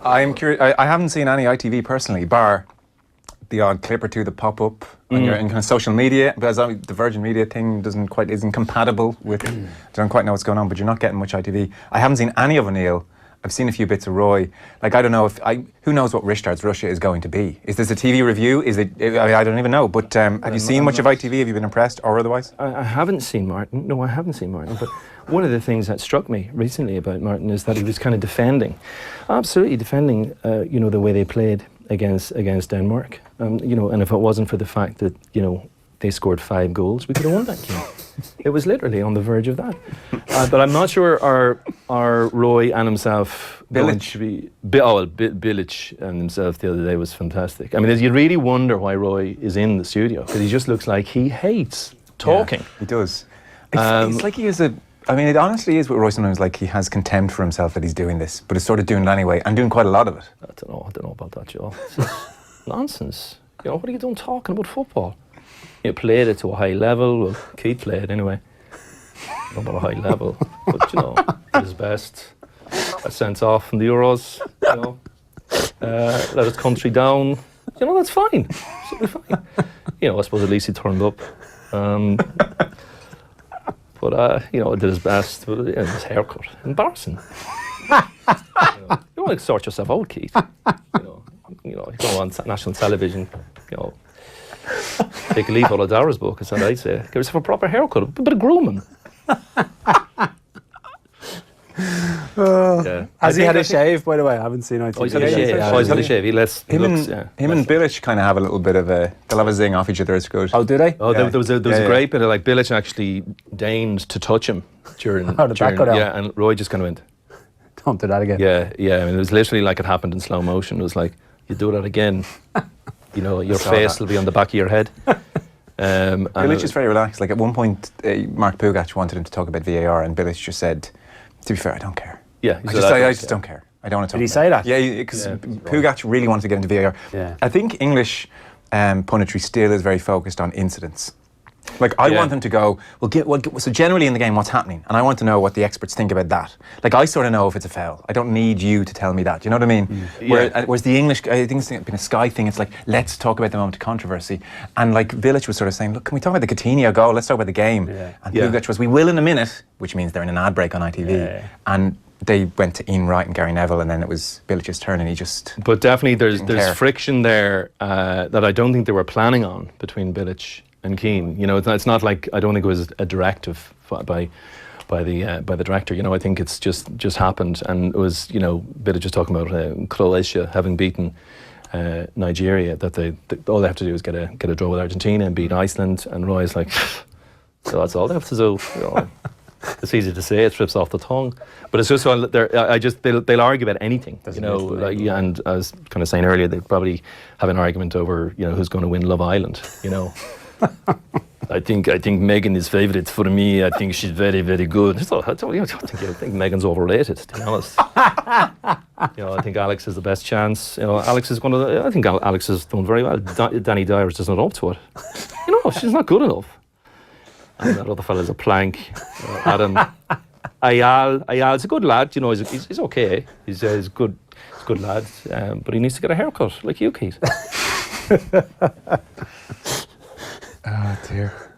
I'm curious. I haven't seen any ITV personally, bar the odd clip or two that pop up on your in kind of social media, because the Virgin Media thing isn't compatible with. I don't quite know what's going on, but you're not getting much ITV. I haven't seen any of O'Neill. I've seen a few bits of Roy. Like, I don't know who knows what Risteárd's Russia is going to be? Is this a TV review? Is it? I don't even know. But have you seen much of ITV? Have you been impressed or otherwise? I haven't seen Martin. No, I haven't seen Martin. But one of the things that struck me recently about Martin is that he was kind of absolutely defending, the way they played against Denmark. And if it wasn't for the fact that, they scored 5 goals, we could have won that game. It was literally on the verge of that. But I'm not sure our Roy and himself... Bilic. Bilic and himself the other day was fantastic. I mean, you really wonder why Roy is in the studio, because he just looks like he hates talking. Yeah, he does. It's like he is it honestly is with Roy sometimes, like he has contempt for himself that he's doing this, but is sort of doing it anyway, and doing quite a lot of it. I don't know about that, Joe. Nonsense. What are you doing talking about football? You played it to a high level. Well, Keith played anyway. Not about a high level, but did his best. Got sent off from the Euros. Let his country down. That's fine. Absolutely fine. I suppose at least he turned up. But did his best. But his haircut, embarrassing. You want to sort yourself out, Keith. You go on national television. Take a leaf out of Dara's book, is what I'd say. Give yourself a proper haircut, a bit of grooming. Has he had a shave, by the way? I haven't seen ITV. He's had a shave. He's had a shave. Him and Bilic kind of have a little bit of they'll have a zing off each other. It's good. Oh, do they? Oh, there was a great bit of Bilic actually deigned to touch him during. How did that go down? Yeah, and Roy just kind of went. Don't do that again. Yeah. I mean, it was literally like it happened in slow motion. It was like, you do that again, your face will be on the back of your head. Bilic is very relaxed. Like at one point, Mark Pugac wanted him to talk about VAR, and Bilic just said, "To be fair, I don't care." Yeah, I just don't care. I don't want to talk. Did he say that? Yeah, because Pugac really wanted to get into VAR. Yeah. I think English punditry still is very focused on incidents. Like, I want them to go, so generally in the game, what's happening? And I want to know what the experts think about that. Like, I sort of know if it's a foul. I don't need you to tell me that. Do you know what I mean? Whereas the English, I think it's been a Sky thing, it's like, let's talk about the moment of controversy. And like, Bilic was sort of saying, look, can we talk about the Coutinho goal? Let's talk about the game. Yeah. And Pugac was, we will in a minute, which means they're in an ad break on ITV. Yeah. And they went to Ian Wright and Gary Neville, and then it was Bilic's turn, and he just... But definitely there's friction there that I don't think they were planning on between Bilic and Keane. It's not like, I don't think it was a directive by the director. I think it's just happened, and it was Bilic just talking about Croatia having beaten Nigeria, that all they have to do is get a draw with Argentina and beat Iceland, and Roy's like, so that's all they have to do. It's easy to say, it trips off the tongue, but it's just they'll argue about anything. And I was kind of saying earlier, they'd probably have an argument over who's going to win Love Island. I think Megan is favourite for me. I think she's very, very good. I think Megan's overrated, to be honest. I think Alex has the best chance. Alex is I think Alex has done very well. Danny Dyer's just not up to it. She's not good enough. And that other fella's a plank. Adam Ayal's a good lad. He's okay. He's a good lad. But he needs to get a haircut, like you, Keith. Oh dear.